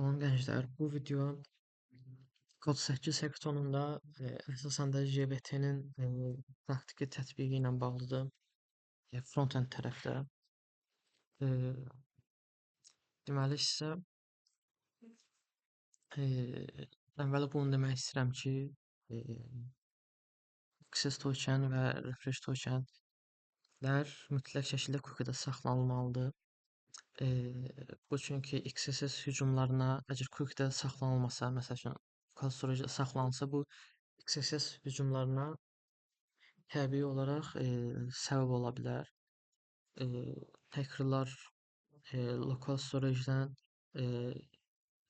Salam gənclər, bu video Kod 8 hackathonunda əsasən də JBT-nin praktiki tətbiqi ilə bağlıdır. Front-end tərəfdə. E, Deməli sizə əvvəla bunu demək istəyirəm ki, access token və refresh tokenlər mütləq şəkildə cookie-də saxlanılmalıdır. Bu çünki XSS hücumlarına əgər cookie-də saxlanılmasa, məsəl üçün local storage-da saxlanılsa, bu XSS hücumlarına təbii olaraq səbəb ola bilər. Hackerlar local storage-dən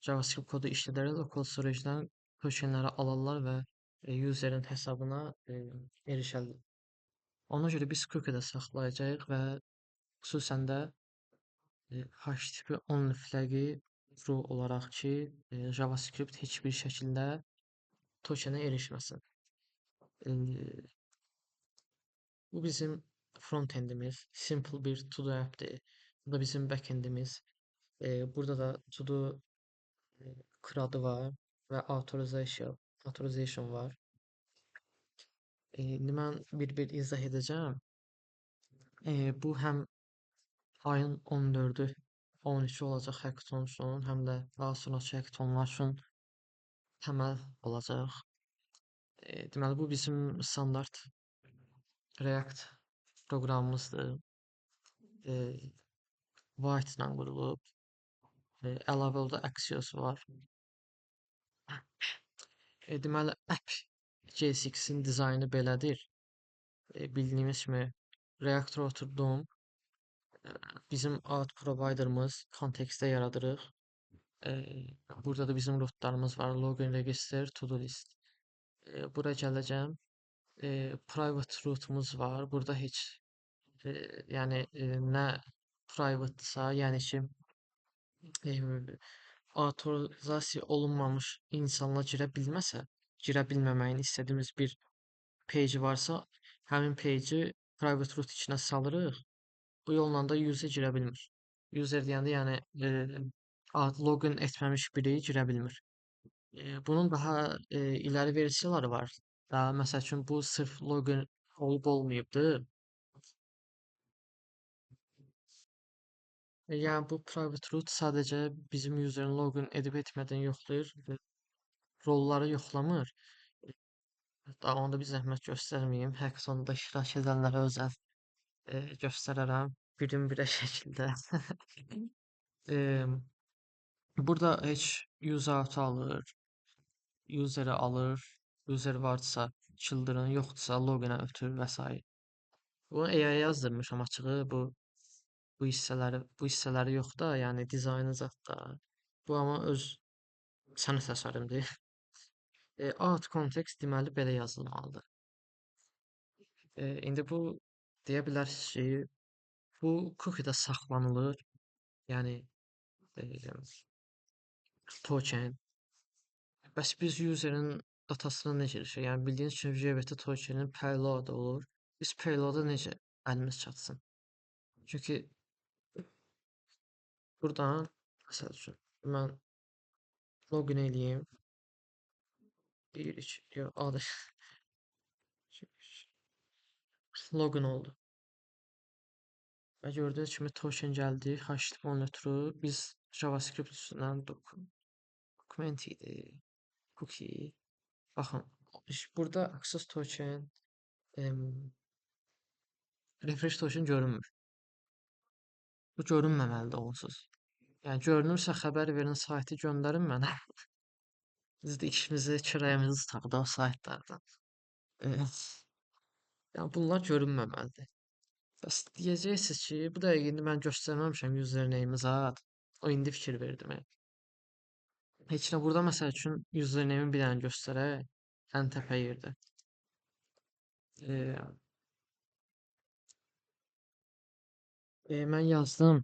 JavaScript kodu işlədərək local storage-dən tokenləri alırlar və userin hesabına erişərlər. Ona görə biz cookie-də saxlayacağıq və xüsusən də hash tipi only flag-i true olaraq ki, JavaScript heç bir şəkildə tokenə erişməsin. Bu bizim front-endimiz, simple bir to-do app-dir. Bu da bizim back-endimiz. Burada da to-do kradı var və authorization var. İndi mən bir izah edəcəm. Bu həm ayın 14-ü 13 olacaq hackathon üçün, həm də daha sonraki hackathonlar üçün təməl olacaq. Deməli bu bizim standart React proqramımızdır. White ilə qurulub. Əlavə olaraq Axios var. Deməli app JSX-in dizaynı belədir. Bildiyimiz kimi React oturdum. Bizim ad providerımız kontekstdə yaradırıq. Burada da bizim rootlarımız var. Login, register, to-do list. Bura gələcəm. Private routumuz var. Burada heç yəni nə private'sa, yəni ki avtorizasiya olunmamış insanlar girə bilməsə, girə bilməməyini istədiyimiz bir page varsa, həmin page'i private root içinə salırıq. Bu yolla da user girə bilmir. User deyəndə yəni login etməmiş biri girə bilmir. Bunun daha iləri versiyaları var. Daha məsəl üçün bu sırf login olub olmayıbdır. Yəni bu private root sadəcə bizim userin login edib etmədən yoxlayır. Rolları yoxlamır. Daha onda bir zəhmət göstərməyim. Hackathonda iştirak edənlərə özəl göstərərəm. Birin-birə şəkildə. Burada heç user alır, user'ı alır, user varsa children, yoxdursa loginə ötür və s. Bunu AI yazdırmışam açığı, bu hissələri yox da, yəni dizaynı zətdə. Bu amma öz sənət əsərimdir. Out context deməli belə yazılmalıdır. İndi bu deyə bilərsiniz ki, bu cookie-də saxlanılır. Yəni token. Bəs biz userin datasına necə erişək? Yəni bildiyiniz kimi JWT tokenin payload olur. Biz payload'a necə əlimiz çatsın? Çünki buradan məsəl üçün mən login eləyim. 1 2 yox, adı login oldu. Və gördüyünüz kimi token gəldi. HTML ötürü biz JavaScript üstündən document idi. Cookie. Baxın, burada access token refresh token görünmür. Bu görünməməlidir onsuz. Yəni görünürsə xəbər verin, saytı göndərin mənə. Biz də işimizi, kürəyimizi tutaq da o saytlardan. Yəni bunlar görünməməlidir. Bəs deyəcəksiniz ki, bu dəqiqə indi mən göstərməmişəm username-i zat. O indi fikir verdi mən. Heç nə burada məsəl üçün username-i bir dənə göstərək. Ən təpə yerdə. Mən yazdım.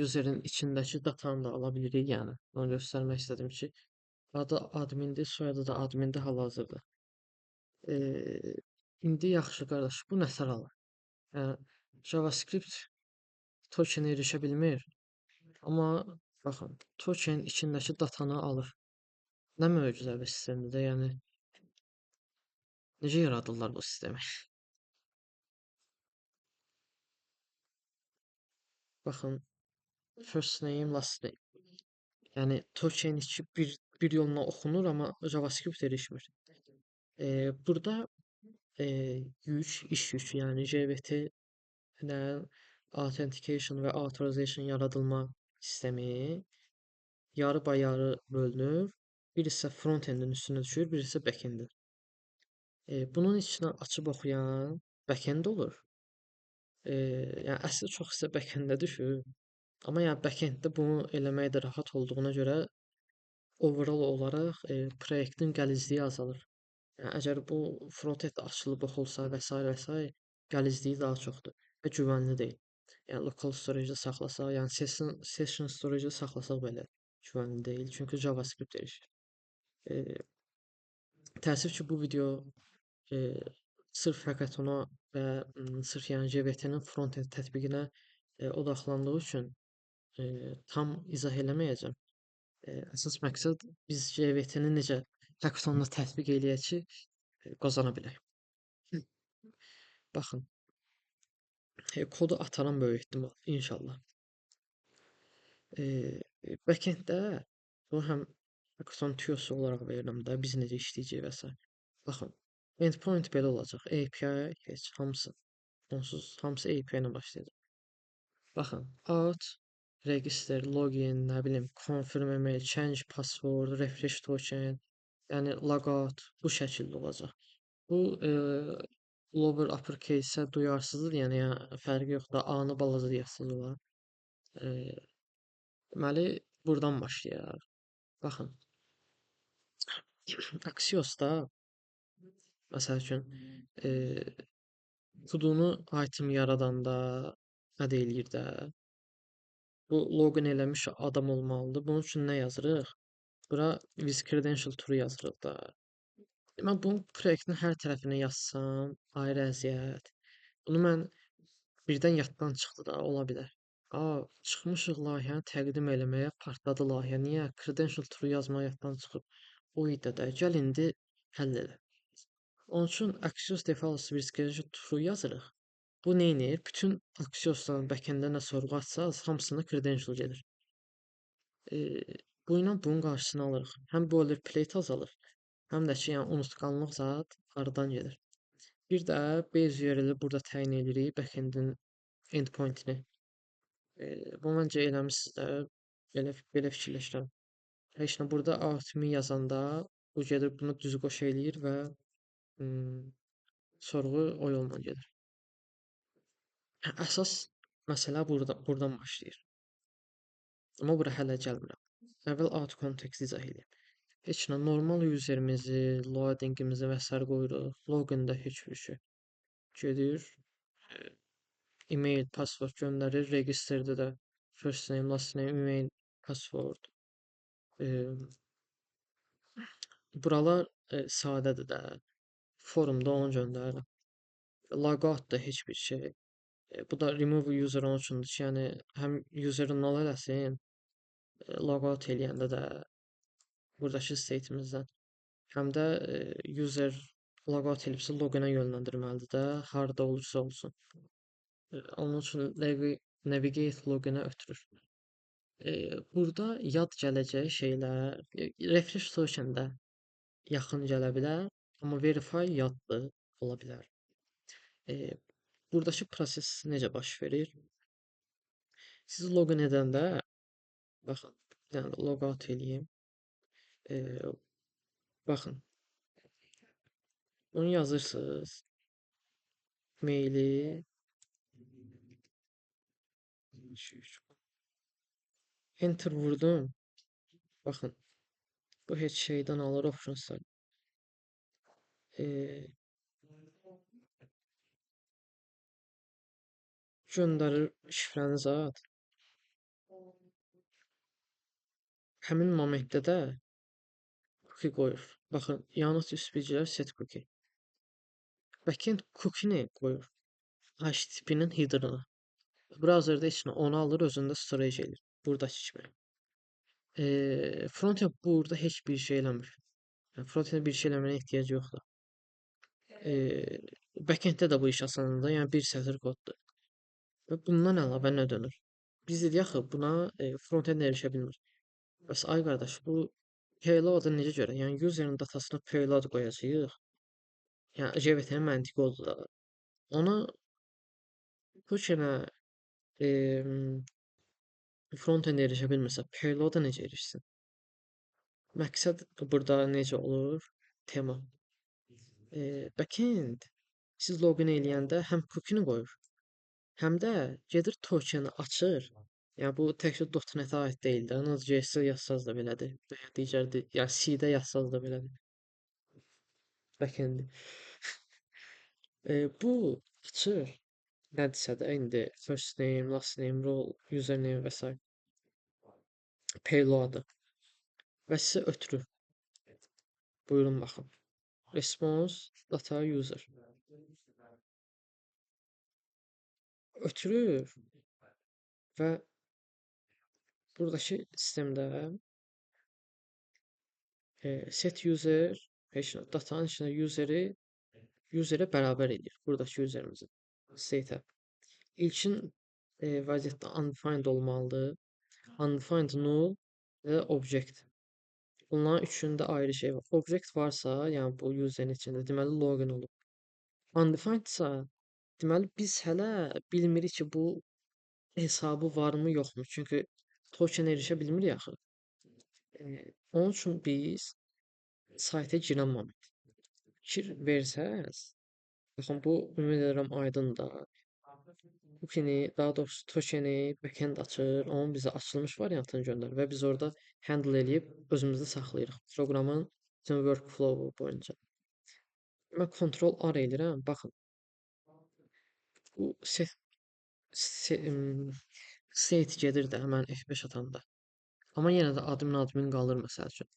Userin içindəki datanı da ala bilirik, yəni. Onu göstərmək istədim ki, adı admindir, soyadı da admindir hal-hazırda. İndi yaxşı qardaş, bu nətər alır? Yəni JavaScript tokenə erişə bilmir. Amma Baxın, token içindəki datanı alır. Nə möcüzə bir sistemdir də, yəni necə yaradırlar bu sistemi? Baxın, first name, last name. Yəni token 2 bir yolla oxunur, amma JavaScript erişmir. Burada yük, iş yükü, yəni JWT-lə authentication və authorization yaradılma sistemi yarı-bayarı bölünür. Bir hissə front-endin üstünə düşür, bir hissə back-endin. Bunun içinə açıb oxuyan back-end olur. Yəni əsli çox hissə back-enddə düşür. Amma yəni back-enddə bunu eləmək də rahat olduğuna görə overall olaraq proyektin gəlizliyi azalır. Yəni əgər bu front-end açılıb oxulsa və sair və sair gəlizliyi daha çoxdur və güvənli deyil. Yəni local storage-də saxlasaq, yəni session storage-də saxlasaq belə güvənli deyil, çünki JavaScript erişir. E, Təəssüf ki, bu video e, sırf fəqət ona və sırf yəni JVT-nin front-end tətbiqinə odaqlandığı üçün tam izah eləməyəcəm. Əsas məqsəd biz JVT-ni necə Hackathon-da tətbiq eləyək ki, qazana bilək. Baxın, kodu ataram böyük ehtimal, inşallah. Backend-də bu həm Hackathon tüyosu olaraq verirəm də, biz necə işləyəcəyik və s. Baxın, endpoint belə olacaq. API heç hamısı. Onsuz hamısı API ilə başlayacaq. Baxın, out, register, login, nə bilim, confirm email, change password, refresh token, yəni logout bu şəkildə olacaq. Bu lower uppercase-ə duyarsızdır, yəni fərqi yoxdur. A-nı balaca yazsız olar. E, Deməli, buradan başlayaq. Baxın, Axios-da məsəl üçün kodunu item yaradanda nə deyilir də, bu login eləmiş adam olmalıdır. Bunun üçün nə yazırıq? Bura with credential true yazırıq da. Mən bunun proyektin hər tərəfinə yazsam, ayrı əziyyət. Bunu mən birdən yaddan çıxdı da, ola bilər. Çıxmışıq layihəni təqdim eləməyə, partladı layihə. Niyə? Credential true yazmaq yaddan çıxıb. O idi də, gəl indi həll elə. Onun üçün Axios default with credential true yazırıq. Bu neynir? Bütün Axios'dan backenddə nə sorğu açsaz, hamısına credential gedir. Bu ilə bunun qarşısını alırıq. Həm boilerplate azalır, həm də ki, yəni unutqanlıq zad aradan gedir. Bir də base URL-i burada təyin edirik, backendin endpoint-ini. Bu məncə eləmisiniz də, belə fikirləşirəm. Heç nə burada out-me yazanda bu gedir bunu düz qoş eləyir və sorğu o yolla gedir. Əsas məsələ buradan başlayır. Amma bura hələ gəlmirəm. Əvvəl out context izah edeyim. Heç nə normal userimizi, loadingimizi və s. qoyuruq. Logində heç bir şey. Gedir, email, password göndərir. Registerdə də first name, last name, email, password. Buralar sadədir də. Forumda onu göndərirəm. Logout da heç bir şey. Bu da remove user onun üçündür ki, yəni həm user null eləsin, logout eləyəndə də buradakı state'imizdən, həm də user logout elibsə loginə yönləndirməlidir də, harda olursa olsun. Onun üçün navigate loginə ötürür. Burada yad gələcək şeylər refresh token-də yaxın gələ bilər, amma verify yaddır ola bilər. Buradakı proses necə baş verir? Siz login edəndə, baxın, bir dənə də logout eləyim. Baxın, bunu yazırsınız, maili, enter vurdum. Baxın, bu heç şeydən alır optionslar. Göndərir şifrənizi at. Həmin momentdə də cookie qoyur. Baxın, yanlış üstbicilər set cookie. Backend cookie-ni qoyur. HTTP-nin header-ına. Browserda heç nə onu alır, özündə storage eləyir. Buradakı kimi. Frontend burada heç bir şey eləmir. Yəni frontend bir şey eləməyə ehtiyac yoxdur. Eee, Backenddə də bu iş asandır. Yəni bir sətr koddur. Və bundan əlavə nə dönür? Biz dedik axı buna frontend erişə bilmir. Bəs ay qardaş, bu payload-a necə görə? Yəni userin datasına payload qoyacağıq. Yəni JVT-nin məntiqi odur da. Ona push-nə frontend erişə bilmirsə, payload-a necə erişsin? Məqsəd burada necə olur? Tema. Backend siz loqin eləyəndə həm cookie-ni qoyur, həm də gedir token açır. Yəni bu təkcə .NET-ə aid deyil də. Node.js-ə yazsaz da belədir. Və ya yəni C-də yazsaz da belədir. Backend. Bu açır nədirsə də indi first name, last name, role, username və s. Payload-ı və sizə ötürür. Buyurun baxın. Response data user. Ötürür və buradakı sistemdə set user heç nə datanın içində userə bərabər edir. Buradakı userimizin state-ə. İlkin vəziyyətdə undefined olmalıdır. Undefined null və object. Bunların üçündə ayrı şey var. Object varsa, yəni bu userin içində deməli login olub. Undefined-sa deməli biz hələ bilmirik ki, bu hesabı varmı yoxmu? Çünki token erişə bilmirik axı. Onun üçün biz sayta girən moment fikir versəz, baxın bu ümid edirəm aydındır. Cookie'ni, daha doğrusu tokeni backend açır, onun bizə açılmış variantını göndərir və biz orada handle eləyib özümüzdə saxlayırıq proqramın bütün workflow boyunca. Mən Ctrl R eləyirəm. Baxın, bu state gedir də həmən F5 atanda. Amma yenə də admin qalır məsəl üçün.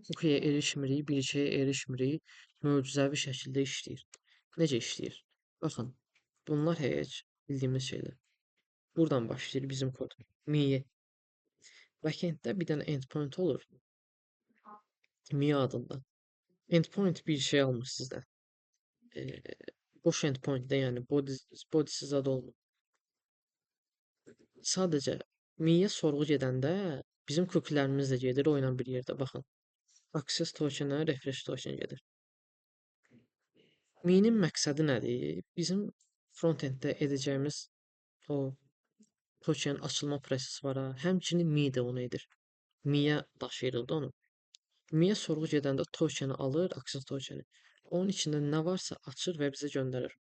Cookie-yə erişmirik, bir şeyə erişmirik, möcüzəvi şəkildə işləyir. Necə işləyir? Baxın, bunlar heç bildiyimiz şeylər. Buradan başlayır bizim kod. Mi. Backenddə bir dənə endpoint olur. Mi adında. Endpoint bir şey almır sizdən. Boş endpoint-də, yəni bodysiz zad olmur. Sadəcə miyə sorğu gedəndə bizim cookielərimiz də gedir o ilə bir yerdə. Baxın. Access token-ə refresh token gedir. Minin məqsədi nədir? Bizim frontenddə edəcəyimiz o token açılma prosesi var ha. Həmçinin mi də onu edir. Miyə daşıyırıq da onu. Miyə sorğu gedəndə tokeni alır, access tokeni. Onun içində nə varsa açır və bizə göndərir.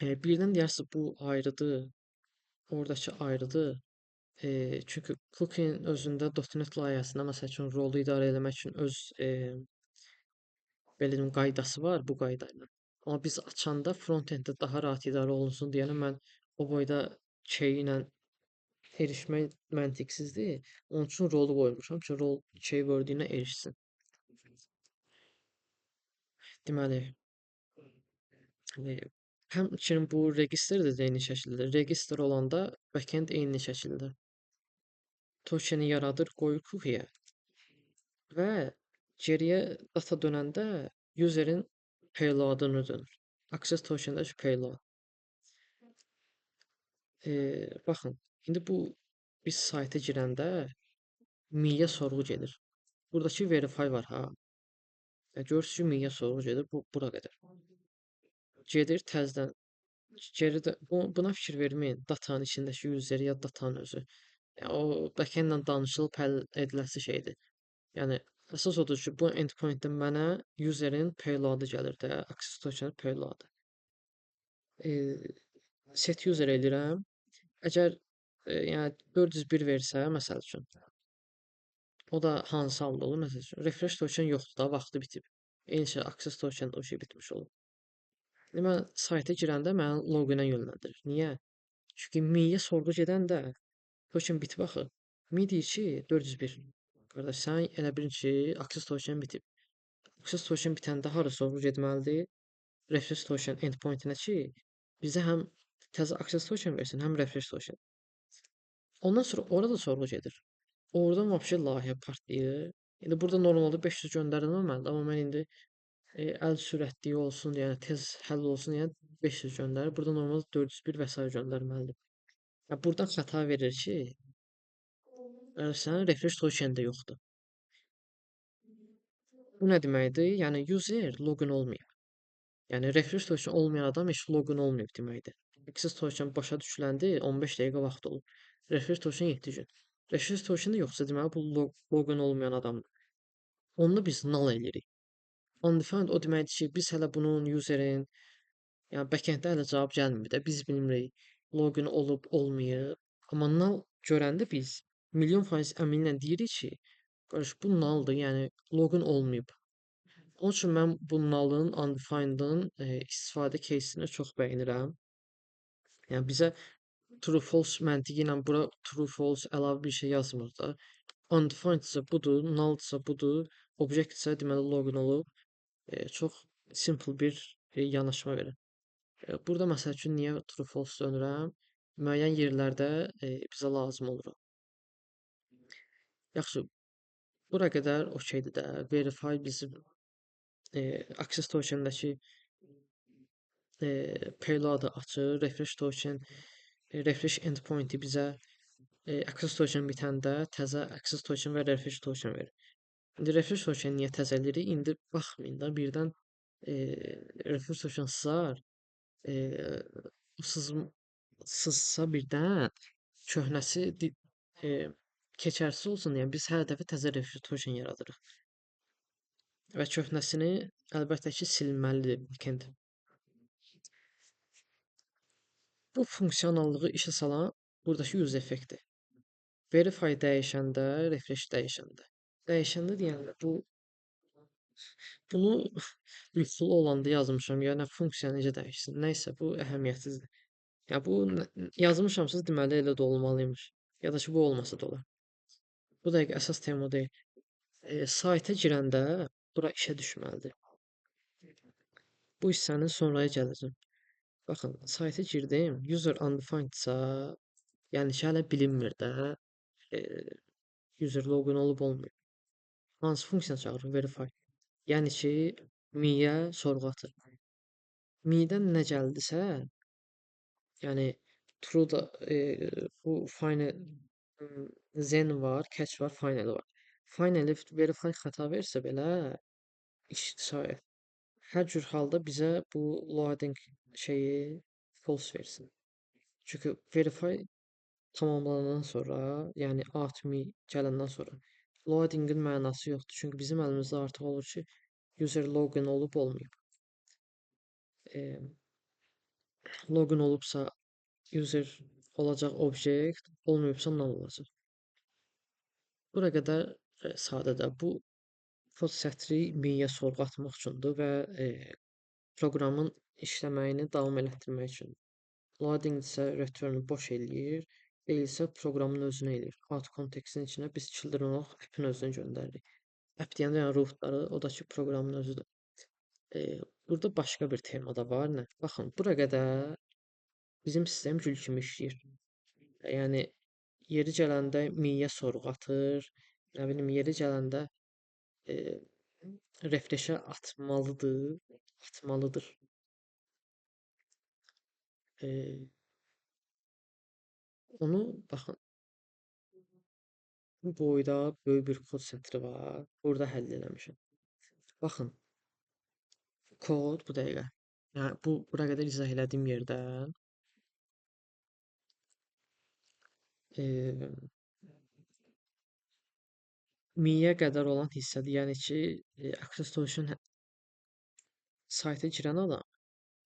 Birdən deyərsiniz bu ayrıdır, oradakı ayrıdır. Çünki cookie-nin özündə .NET layihəsində məsəl üçün rolu idarə etmək üçün öz belə deyim qaydası var bu qayda ilə. Amma biz açanda frontenddə daha rahat idarə olunsun deyənə mən o boyda key ilə erişmək məntiqsizdir. Onun üçün rolu qoymuşam ki, rol keyword-inə erişsin. Deməli, həmçinin bu register də eyni şəkildə. Register olanda backend eyni şəkildə. Tokeni yaradır, qoyur cookie-yə və geriyə data dönəndə userin payload-ını dönür. Access token-dəki payload. Baxın, indi bu biz sayta girəndə miyə sorğu gedir. Buradakı verify var ha. Görürsünüz ki, miyə sorğu gedir. Bura qədər. Gedir təzədən geridə buna fikir verməyin. Datanın içindəki user ya datanın özü. O backend-lə danışılıb həll ediləsi şeydir. Yəni əsas odur ki, bu endpoint-də mənə userin payload-ı gəlir də, access token payload. Set user eləyirəm. Əgər yəni 401 versə, məsəl üçün, o da hansı halda olur? Məsəl üçün, refresh token yoxdur da, vaxtı bitib. Eyni şey access token o şey bitmiş olur. Mən sayta girəndə məni loqinə yönləndirir. Niyə? Çünki miyə sorğu gedəndə token bitib axı. Mi deyir ki, 401. Qardaş, sən elə bilin ki, access token bitib. Access token bitəndə hara sorğu getməlidir? Refresh token endpoint-inə ki, bizə həm təzə access token versin, həm refresh token. Ondan sonra orada sorgu gedir. Oradan vəbşə layihə partlayır. İndi burada normalda 500 göndərilməməlidir, amma mən indi əl sürətliyi olsun, yəni tez həll olsun, yəni 500 göndərir. Burada normalda 401 və sair göndərməlidir. Ya buradan xəta verir ki, sənin refresh token də yoxdur. Bu nə deməkdir? Yəni user loqin olmayıb. Yəni refresh token olmayan adam heç loqin olmayıb deməkdir. Access token başa düşüləndə 15 dəqiqə vaxt olur. Refresh token 7 gün. Refresh token də yoxsa deməli bu loqin olmayan adamdır. Onu biz null eləyirik. Undefined o deməkdir ki, biz hələ bunun userin, yəni backenddə hələ cavab gəlmir də, biz bilmirik login olub olmayıb. Amma null görəndə biz milyon faiz əminlə deyirik ki, qardaş bu nulldur, yəni login olmayıb. Onun üçün mən bu null'ın, undefined'ın istifadə case-ini çox bəyənirəm. Yəni bizə true false məntiqi ilə bura true false əlavə bir şey yazmır da. Undefined isə budur, null isə budur, object isə deməli login olub. Çox simple bir yanaşma verir. Burada məsəl üçün niyə true false dönürəm? Müəyyən yerlərdə bizə lazım olur. Yaxşı, bura qədər okeydir də. Verify bizim access token-dəki payload-ı açır. Refresh token, refresh endpoint-i bizə access token bitəndə təzə access token və refresh token verir. İndi refresh token niyə təzə eləyirik? İndi baxmayın da birdən refresh token sızar. Sız sızsa birdən köhnəsi keçərsiz olsun, yəni biz hər dəfə təzə refresh token yaradırıq və köhnəsini əlbəttə ki, silinməlidir backend. Bu funksionallığı işə salan buradakı use effekti. Verify dəyişəndə, refresh dəyişəndə. Dəyişəndə deyəndə bunu yuxulu olanda yazmışam, yəni funksiya necə dəyişsin. Nəysə bu əhəmiyyətsizdir. Ya bu yazmışamsız deməli elə də olmalıymış. Ya da ki bu olmasa da olar. Bu dəqiqə əsas tema deyil. Sayta girəndə bura işə düşməlidir. Bu hissənin sonraya gələcəm. Baxın, sayta girdim. User undefined-sa, yəni ki, hələ bilinmir də. E, user login olub olmayıb. Hansı funksiya çağırır? Verify. Yəni ki, miyə sorğu atır. Mi-dən nə gəldisə, yəni true da bu final zen var, catch var, final var. Final verify xəta versə belə iş şayət. Hər cür halda bizə bu loading şeyi false versin. Çünki verify tamamlanandan sonra, yəni atmi gələndən sonra loadingin mənası yoxdur. Çünki bizim əlimizdə artıq olur ki, user login olub olmayıb. Login olubsa user olacaq object, olmayıbsa null olacaq. Bura qədər sadədir. Bu kod sətri miyə sorğu atmaq üçündür və proqramın işləməyini davam elətdirmək üçün. Loading isə return boş eləyir, deyilsə proqramın özünə eləyir. Out kontekstin içinə biz children olaraq app'in özünü göndəririk. App deyəndə yəni rootları, o da ki proqramın özüdür. Burada başqa bir tema da var. Nə? Baxın, bura qədər bizim sistem gül kimi işləyir. Yəni yeri gələndə miyə sorğu atır, nə bilim yeri gələndə e, refresh-ə atmalıdır. E, onu baxın, bu boyda böyük bir kod sətri var. Burada həll eləmişəm. Baxın, kod bu dəqiqə. Yəni bura qədər izah elədiyim yerdən miyə qədər olan hissədir. Yəni ki, access token sayta girən adam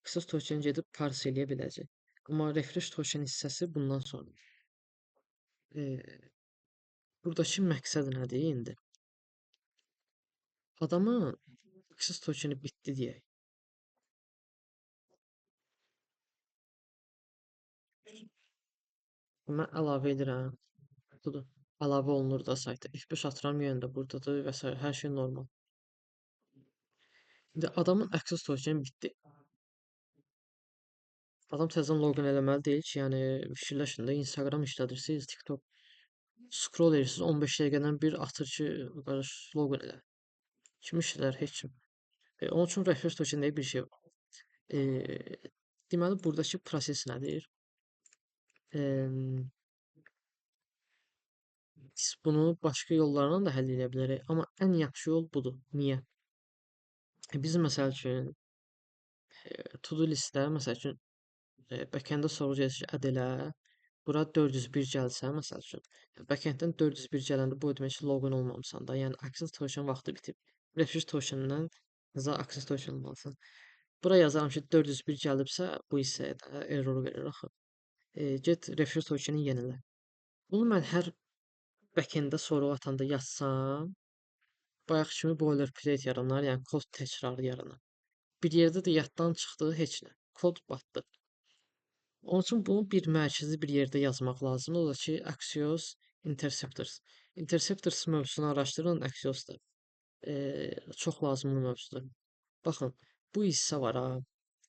access token gedib parse eləyə biləcək. Amma refresh token hissəsi bundan sonra. Buradakı məqsəd nədir indi? Adamın access tokeni bitdi deyək. Mən əlavə edirəm. Budur. Əlavə olunur da sayta. F5 atıram yenə də buradadır və s. hər şey normal. İndi adamın access tokeni bitdi. Adam təzədən loqin eləməli deyil ki, yəni fikirləşin də Instagram işlədirsiniz, TikTok scroll edirsiniz, 15 dəqiqədən bir atır ki, qardaş loqin elə. Kim işlər? Heç kim. Onun üçün refresh token diye bir şey var. E, deməli buradakı proses nədir? E, biz bunu başqa yollarla da həll edə bilərik, amma ən yaxşı yol budur. Niyə? Biz məsəl üçün to-do listə məsəl üçün backend-də soracağıq ki, add elə. Bura 401 gəlsə, məsəl üçün, backend-dən 401 gələndə bu o demək ki, loqin olmamısan da. Yəni access token vaxtı bitib. Refresh token-dən za access token almalısan. Bura yazaram ki, 401 gəlibsə, bu hissəyə də error verir axı. Get refresh tokeni yenilə. Bunu mən hər backend-də sorğu atanda yazsam, bayaq kimi boilerplate yaranar, yəni kod təkrarı yaranar. Bir yerdə də yaddan çıxdı, heç nə. Kod batdı. Onun üçün bunu bir mərkəzi bir yerdə yazmaq lazımdır. O da ki, Axios Interceptors. Interceptors mövzusunu araşdırın, Axios-da. Çox lazımlı mövzudur. Baxın, bu hissə var ha.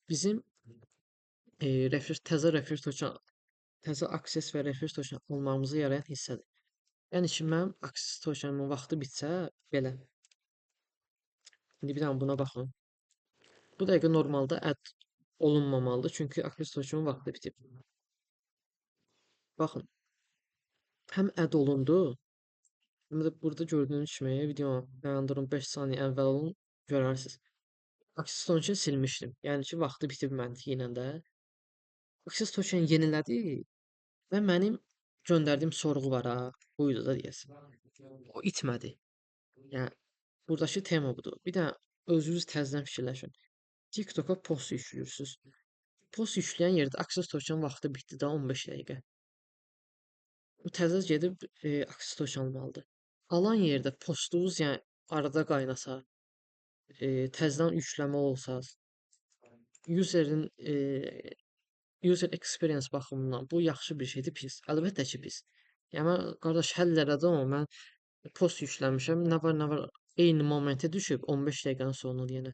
Bizim təzə refresh token, təzə access və refresh token almamızı yarayan hissədir. Yəni ki, mənim access tokenimin vaxtı bitsə, belə. İndi bir dənə buna baxın. Bu dəqiqə normalda add olunmamalıdır, çünki access tokenin vaxtı bitib. Baxın, həm add olundu, həm də burada gördüyünüz kimi videonu dayandırın 5 saniyə əvvəl olun, görərsiniz. Access tokeni silmişdim. Yəni ki, vaxtı bitib məntiqi ilə də. Access tokeni yenilədi və mənim göndərdiyim sorğu var ha, buydu da deyəsən. O itmədi. Yəni buradakı tema budur. Bir də özünüz təzədən fikirləşin. TikToka post yüklüyorsunuz. Post yükləyən yerdə access token vaxtı bitdi də 15 dəqiqə. Bu təzə gedib access token almalıdır. Alan yerdə postunuz yəni arada qaynasa, təzədən yükləmə olsa, userin user experience baxımından bu yaxşı bir şeydir, pis. Əlbəttə ki, pis. Yəni mən qardaş həll elədim amma mən post yükləmişəm. Nə var eyni momentə düşüb 15 dəqiqədən sonra yenə.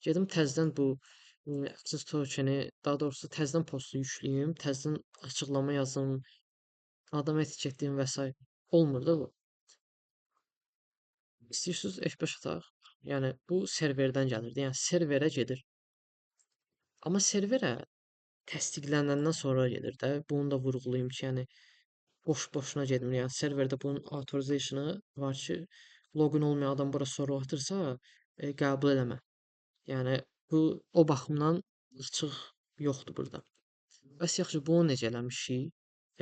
Gedim təzədən bu access tokeni, daha doğrusu təzədən postu yükləyim, təzədən açıqlama yazım, adam etiketləyim və s. Olmur da bu. İstəyirsiniz F5 ataq. Yəni bu serverdən gəlirdi. Yəni serverə gedir. Amma serverə təsdiqlənəndən sonra gedir də. Bunu da vurğulayım ki, yəni boş-boşuna getmir. Yəni serverdə bunun authorization-ı var ki, loqin olmayan adam bura soru atırsa, qəbul eləmə. Yəni bu o baxımdan açıq yoxdur burada. Bəs yaxşı bunu necə eləmişik?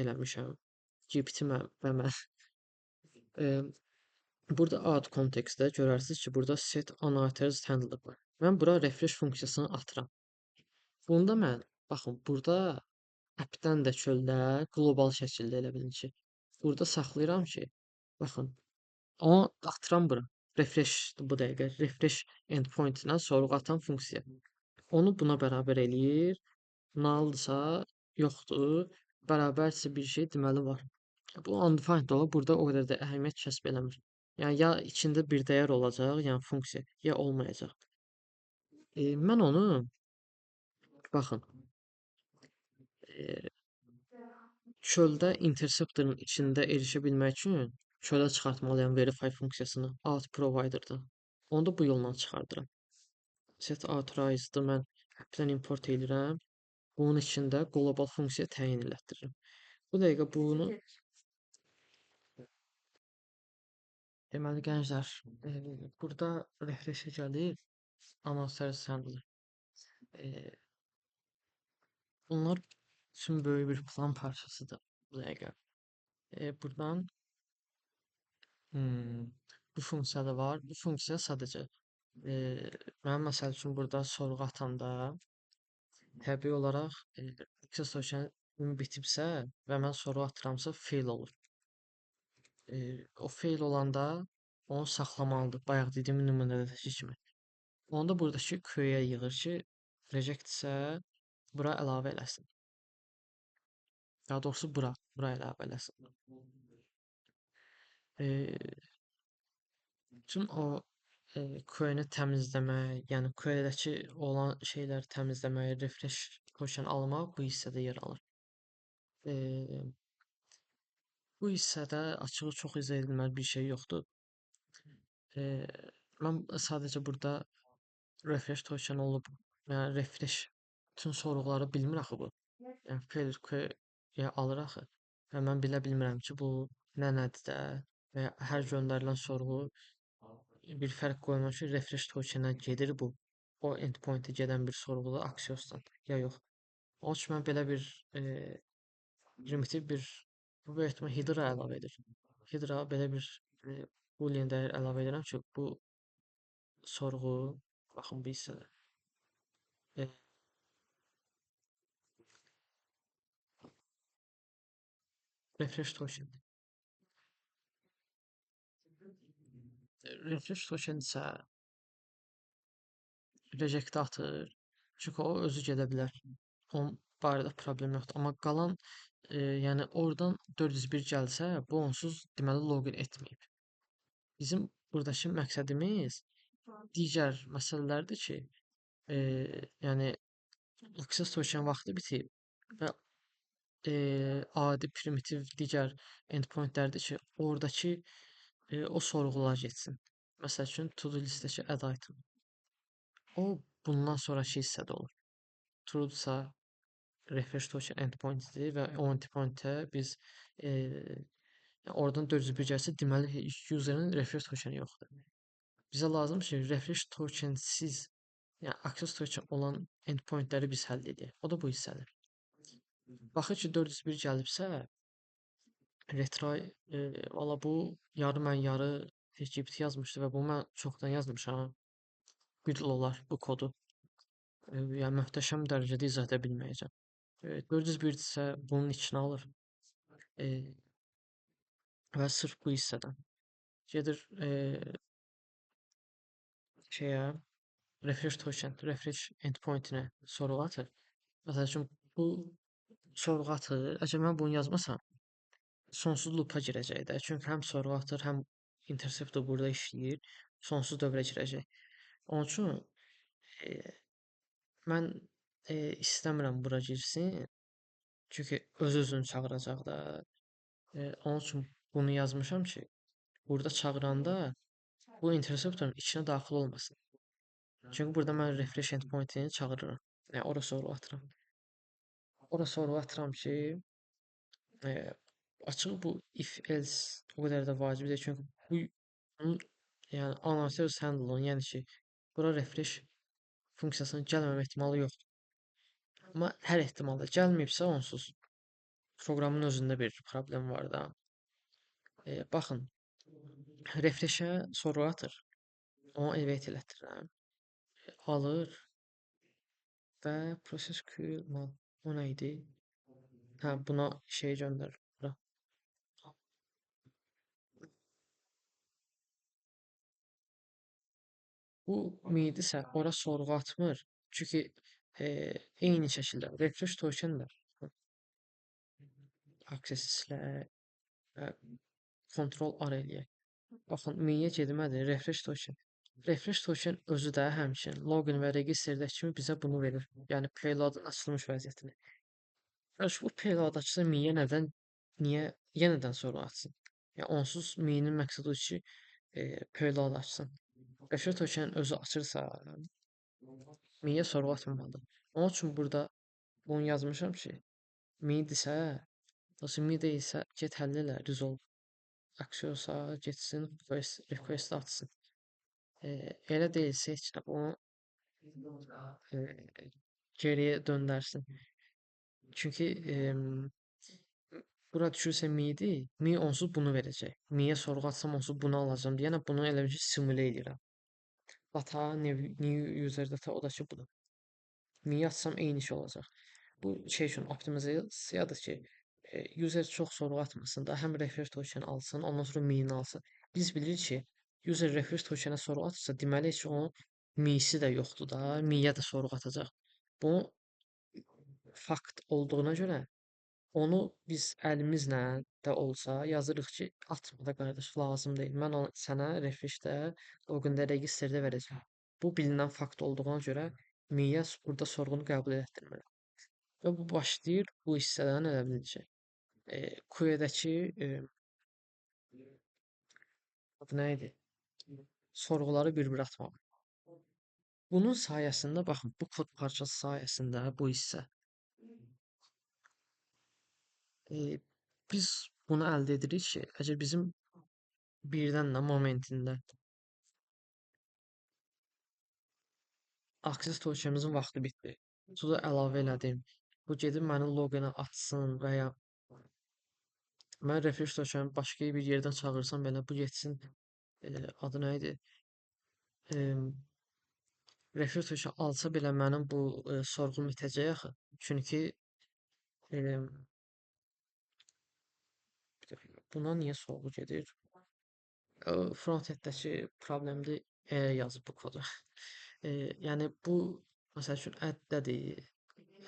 Eləmişəm. GPT və mən. Burada add kontekstdə görərsiniz ki, burada set unauthorized handler var. Mən bura refresh funksiyasını atıram. Bunda mən, baxın, burada appdən də çöldə qlobal şəkildə elə bilin ki, burada saxlayıram ki, baxın, onu atıram bura. Refresh bu dəqiqə, refresh endpoint-la sorğu atan funksiya. Onu buna bərabər eləyir. Nulldirsə yoxdur. Bərabərsə bir şey deməli var. Bu undefined də olur. Burada o qədər də əhəmiyyət kəsb eləmir. Yəni ya içində bir dəyər olacaq, yəni funksiya, ya olmayacaq. Mən onu baxın, e, çöldə interceptorun içində erişə bilmək üçün çölə çıxartmalıyam verify funksiyasını out provider-dan. Onu da bu yolla çıxardıram. Set authorized-ı mən appdən import edirəm. Bunun içində qlobal funksiya təyin elətdirirəm. Bu dəqiqə bunu deməli gənclər, burada refresh gəlir, anonslar səndilər. Bunlar üçün böyük bir plan parçasıdır bu dəqiqə. Buradan bu funksiya da var. Bu funksiya sadəcə mən məsəl üçün burada sorğu atanda təbii olaraq access token bitibsə və mən sorğu atıramsa fail olur. O fail olanda onu saxlamalıdır. Bayaq dediyim nümunədəki kimi. Onda buradakı Q-yə yığır ki, reject isə bura əlavə eləsin. Daha doğrusu bura əlavə eləsin. Bütün o query-ni təmizləmək, yəni query-dəki olan şeyləri təmizləmək, refresh token almaq bu hissədə yer alır. E, Bu hissədə açığı çox izah edilməli bir şey yoxdur. E, Mən sadəcə burada refresh token olub, yəni refresh bütün sorğuları bilmir axı bu. Yəni failure query alır axı. Və mən bilə bilmirəm ki, bu nədir də və ya hər göndərilən sorğu bir fərq qoymaq ki, refresh tokenə gedir bu. O endpoint-ə gedən bir sorğudur Axios-dan ya yox. Onun üçün mən belə bir primitiv bir bu böyük ehtimal Hydra əlavə edir. Hydra belə bir e, boolean dəyər əlavə edirəm ki, bu sorğu baxın bu hissədə e, refresh token. Refresh token isə reject atır. Çünki o özü gedə bilər. Onun barədə problem yoxdur. Amma qalan yəni oradan 401 gəlsə, bu onsuz deməli login etməyib. Bizim buradakı məqsədimiz digər məsələlərdir ki, yəni access token vaxtı bitib və adi primitiv digər endpointlərdir ki, oradakı o sorğular getsin. Məsəl üçün to-do listdəki add item. O bundan sonraki hissədə olur. True-sa refresh token endpoint-dir və o endpoint-ə biz oradan 401 gəlsə, deməli user-ın refresh tokeni yoxdur. Bizə lazımdır ki, refresh tokensiz, yəni access token olan endpointləri biz həll edək. O da bu hissədir. Baxır ki, 401 gəlibsə, retry valla bu yarı mən yarı GPT yazmışdı və bunu mən çoxdan yazmışam. Bir il olar bu kodu. Yəni möhtəşəm dərəcədə izah edə bilməyəcəm. 401 isə bunun içinə alır. E, və sırf bu hissədən gedir şeyə refresh token, refresh endpoint-inə sorğu atır. Məsəl üçün bu sorğu atır. Əgər mən bunu yazmasam, sonsuz loop-a girəcək də. Çünki həm sorğu atır, həm interceptor burada işləyir, sonsuz dövrə girəcək. Onun üçün e, mən istəmirəm bura girsin. Çünki öz-özünü çağıracaq da. Onun üçün bunu yazmışam ki, burada çağıranda bu interceptorun içinə daxil olmasın. Çünki burada mən refresh endpoint-ini çağırıram. Yəni ora sorğu atıram. Ora sorğu atıram ki, açığı bu if else o qədər də vacib deyil. Çünki bunun yəni annotator handle-ın, yəni ki, bura refresh funksiyasının gəlməmə ehtimalı yoxdur. Amma hər ehtimalda gəlməyibsə onsuz proqramın özündə bir problem var da. Baxın, refresh-ə sorğu atır. Onu evade elətdirirəm. Alır və process queue o nə idi? Hə, buna şey göndərir bura. Bu midisə ora sorğu atmır. Çünki eyni şəkildə refresh token də access-lə kontrol R eləyək. Baxın, miyə getmədi, refresh token. Refresh token özü də həmçinin login və registrdəki kimi bizə bunu verir. Yəni payloadın açılmış vəziyyətini. Bu payload açsa miyə niyə yenidən sorğu açsın? Yəni onsuz miyinin məqsədi odur ki, payload açsın. Refresh token özü açırsa, miyə sorğu atmamalıdır. Onun üçün burada bunu yazmışam ki, midirsə, mi deyilsə get həll elə, resolve. Axios-a getsin, request atsın. Elə deyilsə heç nə bunu geriyə döndərsin. Çünki bura düşürsə mi-dir, mi onsuz bunu verəcək. Mi-yə sorğu atsam onsuz bunu alacam deyənə bunu elə bil ki, simülə edirəm. Data, new user data, o da ki budur. Mi-yə atsam eyni şey olacaq. Bu şey üçün optimizasiyadır ki, user çox sorğu atmasın da, həm refresh token alsın, ondan sonra mi-ni alsın. Biz bilirik ki, user refresh tokenə sorğu atırsa, deməli heç onun mi-si də yoxdur da, mi-yə də sorğu atacaq. Bu fakt olduğuna görə Onu biz əlimizlə də olsa yazırıq ki, atma da qardaş, lazım deyil. Mən onu sənə refresh-də, login-də, registrdə verəcəm. Bu bilinən fakt olduğuna görə Miya burada sorğunu qəbul etdirmir. Və bu başlayır bu hissədən elə bil ki, Queue-dəki adı nə idi? Sorğuları bir-bir atmaq. Bunun sayəsində baxın, bu kod parçası sayəsində bu hissə e, biz bunu əldə edirik ki, əgər bizim birdən də momentində Access tokenimizin vaxtı bitdi. Suda əlavə elədim. Bu gedib mənim loqini açsın və ya mən refresh tokenimi başqa bir yerdən çağırsam belə bu getsin adı nə idi? E, refresh token alsa belə mənim bu sorğum bitəcək axı. Çünki e, buna niyə sorğu gedir? Frontendəki problemdir. Yazıb bu kodu. Yəni bu məsəl üçün add-dədir.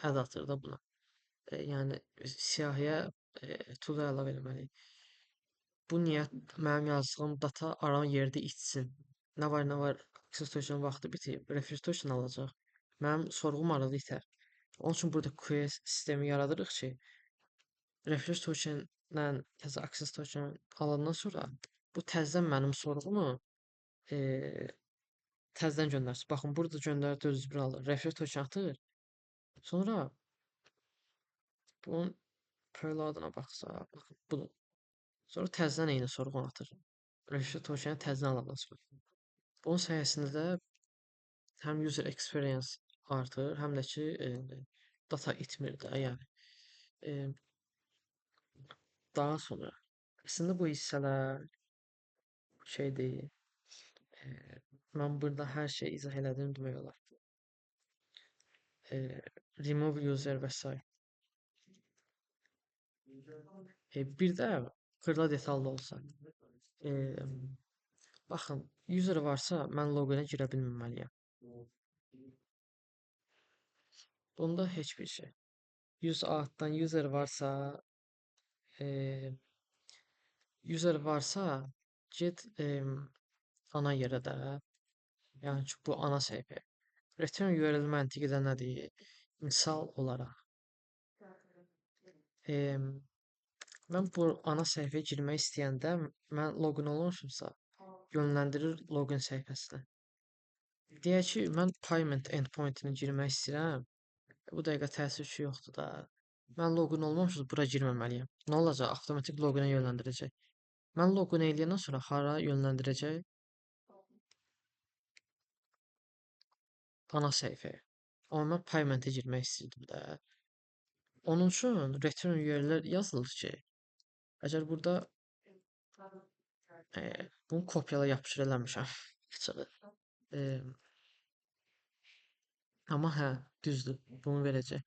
Add atır da buna. Yəni siyahıya to da əlavə eləməliyik. Bu niyə mənim yazdığım data aran yerdə itsin? Nə var? Access token vaxtı bitib. Refresh token alacaq. Mənim sorğum arada itər. Onun üçün burada queue sistemi yaradırıq ki, refresh tokenlə təzə access token alandan sonra bu təzədən mənim sorğumu e, təzədən göndərsin. Baxın, burada göndərdi öz bir alır. Refresh token atır. Sonra bunun payloaduna baxsaq, baxın, budur. Sonra təzədən eyni sorğunu atır. Refresh tokeni təzədən alandan sonra. Bunun sayəsində də həm user experience artır, həm də ki data itmir də, yəni. E, daha sonra əslində bu hissələr şeydir. E, mən burada hər şeyi izah elədim demək olar. E, remove user və s. Bir də xırda detallı olsa. E, baxın, user varsa mən loqinə girə bilməməliyəm. Bunda heç bir şey. Use outdan e, user varsa get ana yerə də, yəni ki bu ana səhifə. Return URL məntiqi də nədir? Misal olaraq mən bu ana səhifəyə girmək istəyəndə mən loqin olmuşumsa yönləndirir loqin səhifəsinə. Deyək ki, mən payment endpoint-ına girmək istəyirəm. Bu dəqiqə təəssüf ki, yoxdur da. Mən loqin olmamışam, bura girməməliyəm. Nə olacaq? Avtomatik loqinə yönləndirəcək. Mən loqin eləyəndən sonra hara yönləndirəcək? Ana səhifəyə. Amma mən payment-ə girmək istəyirdim də. Onun üçün return URL-lər yazılır ki, əgər burada bunu kopyala yapışır eləmişəm. Açığı. E, amma hə, düzdür. Bunu verəcək.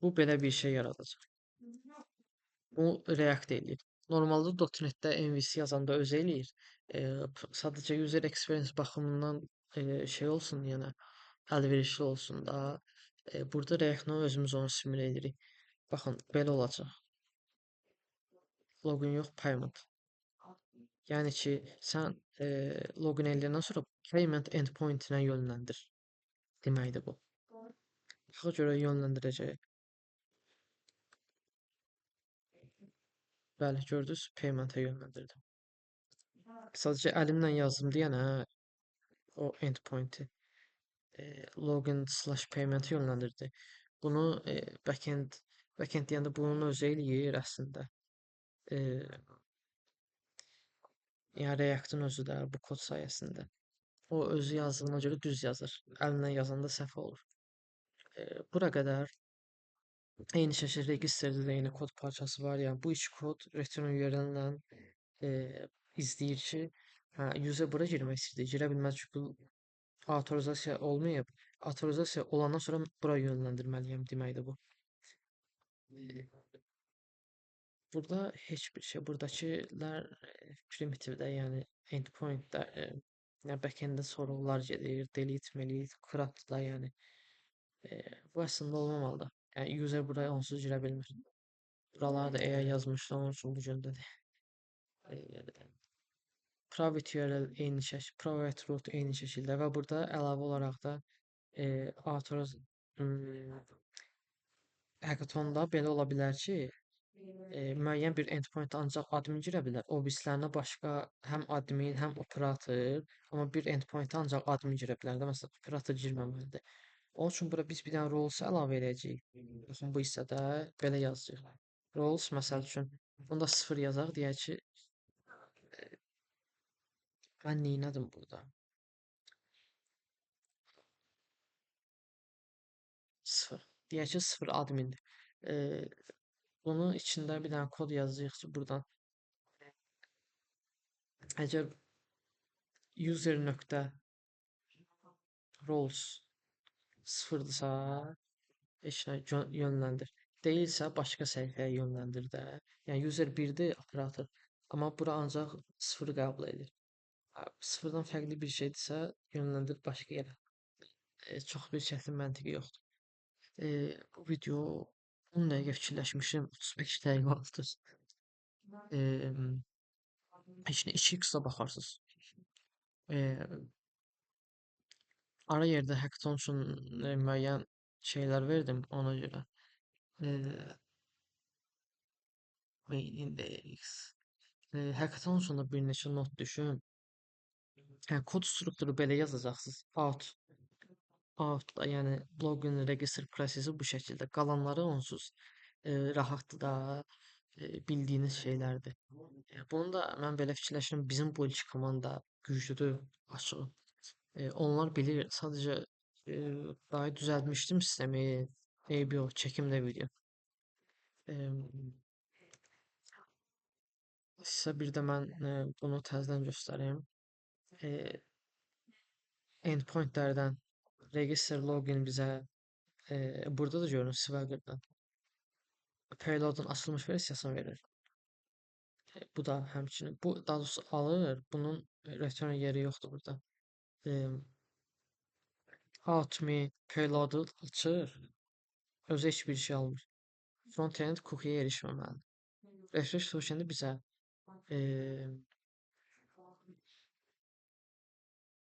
Bu belə bir şey yaradacaq. Bu React eləyir. Normalda .NET-də MVC yazanda öz eləyir. Sadəcə user experience baxımından şey olsun, yəni əlverişli olsun da. Burada React-la özümüz onu simulə edirik. Baxın, belə olacaq. Login yox, payment. Yəni ki, sən login eləyəndən sonra payment endpoint-inə yönləndir. Deməkdir bu. Haqa görə yönləndirəcək. Bəli, gördünüz, payment-ə yönləndirdim. Sadəcə əlimlə yazdım deyənə o endpoint-i login/payment yönləndirdi. Bunu backend deyəndə bunun özü eləyir əslində. E, yəni React-ın özü də bu kod sayəsində. O özü yazdığına görə düz yazır. Əlinlə yazanda səhv olur. Bura qədər eyni şəkildə registrdə də eyni kod parçası var. Yəni bu iki kod return URL-lə izləyir ki, hə, user bura girmək istəyir, girə bilməz çünki bu avtorizasiya olmayıb. Avtorizasiya olandan sonra bura yönləndirməliyəm deməkdir bu. Burada heç bir şey, buradakılar primitivdə, yəni endpoint-də, yəni backend-də sorğular gedir, delete, melete, crop da yəni bu əslində olmamalıdır. Yəni user buraya onsuz girə bilmir. Buraları da AI yazmışdı, onun üçün bu gündədir. Private URL eyni şəkil, private root eyni şəkildə və burada əlavə olaraq da authors hackathonda belə ola bilər ki, müəyyən bir endpoint ancaq admin girə bilər. O birislərinə başqa həm admin, həm operator, amma bir endpoint ancaq admin girə bilər də, məsələn, operator girməməlidir. Onun üçün bura biz bir dənə roles əlavə edəcəyik. Baxın bu hissədə belə yazacağıq. Roles məsəl üçün bunda 0 yazaq, deyək ki, mən neylədim burada? 0. Deyək ki, 0 admindir. Bunun içində bir dənə kod yazacağıq ki, buradan əgər user nöqtə roles 0-dırsa heç nə yönləndir. Deyilsə başqa səhifəyə yönləndir də. Yəni user 1-dir operator, amma bura ancaq 0 qəbul edir. 0-dan fərqli bir şeydirsə yönləndir başqa yerə. Çox bir çətin məntiqi yoxdur. Bu video 10 dəqiqə fikirləşmişim, 35 dəqiqə oldu. Heç nə 2x-a baxarsınız. Ara yerdə hackathon üçün müəyyən şeylər verdim ona görə. Main index. Hackathon üçün də bir neçə not düşün. Hə, kod strukturu belə yazacaqsınız. Outda, yəni login register prosesi bu şəkildə. Qalanları onsuz rahatdır da, bildiyiniz şeylərdir. Bunu da mən belə fikirləşirəm, bizim bu iki komanda güclüdür, açığı. Onlar bilir, sadəcə daha düzəltmişdim sistemi. Eybi yox, çəkim də video. Sizə bir də mən bunu təzədən göstəreyim. Endpointlərdən register login bizə burada da görünür Swagger-dan. Payload'un açılmış versiyasını verir. Bu da həmçinin. Bu daha doğrusu alır. Bunun return yeri yoxdur burada. Out me payload'u açır. Özü heç bir şey almır. Frontend cookie'yə erişməməlidir. Refresh token'i bizə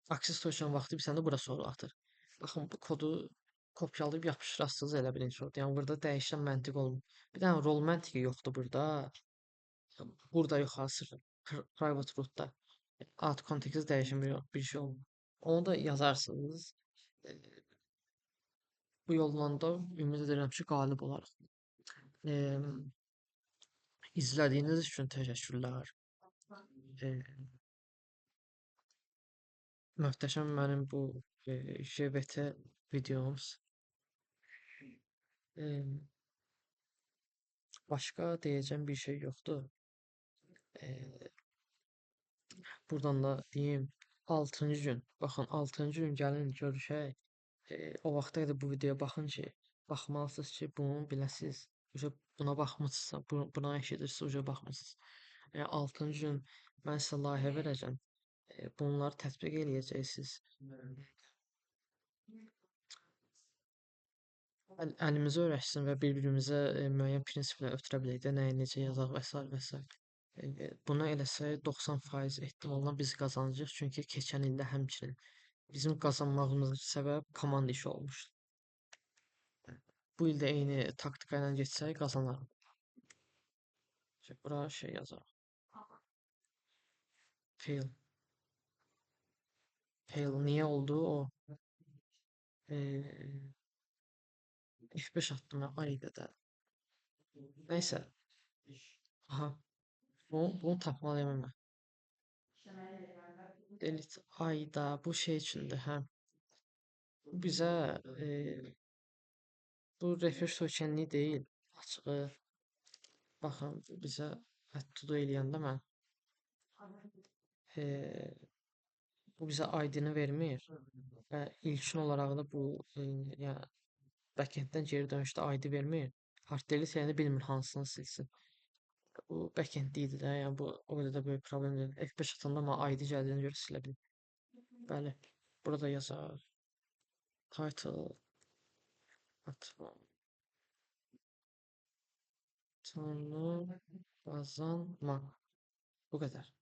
access token vaxtı bir də bura sonra atır. Baxın bu kodu kopyalayıb yapışdırasınız elə birinci oldu. Yəni burada dəyişən məntiq olmur. Bir dənə rol məntiqi yoxdur burada. Burada yox hazır private root'da. Alt kontekst dəyişimi yox, bir şey olmur. Onu da yazarsınız. Bu yolla da ümid edirəm ki, qalib olarıq. İzlədiyiniz üçün təşəkkürlər. Möhtəşəm mənim bu JBT videomuz. Başqa deyəcəm bir şey yoxdur. Buradan da deyim 6-cı gün. Baxın 6-cı gün gəlin görüşək. O vaxta qədər bu videoya baxın ki, baxmalısınız ki, bunu biləsiz. Buna baxmısınızsa, buna eşidirsiniz, baxmısınız. 6-cı gün mən sizə layihə verəcəm. Bunları tətbiq eləyəcəksiniz. Əlimizi öyrəşsin və bir-birimizə müəyyən prinsiplə ötürə bilək də, nəyi necə yazaq və s. və s. Bunu eləsək 90% ehtimalla biz qazanacağıq, çünki keçən ildə həmçinin bizim qazanmağımıza səbəb komanda işi olmuşdu. Bu ildə eyni taktika ilə getsək qazanarıq. Bura şey yazarıq. Fail. Fail niyə oldu o? F5 attım ya ay qədər. Nəysə. Aha. Bunu tapmalıyam hemen. Delete ayda bu şey içinde hə. Bu bizə bu refresh tokenli deyil. Açığı baxın bizə add to do eləyəndə mən bu bizə ID-ni vermir və ilkin olaraq da bu yəni backenddən geri dönüşdə ID vermir. Hard delete yəni bilmir hansını silsin. Bu backend idi də, yəni bu o qədər də böyük problem deyil. F5 atanda amma ID gəldiyinə görə silə bilir. Bəli. Burada yazar. Title. Tanı kazanmak. Bu kadar.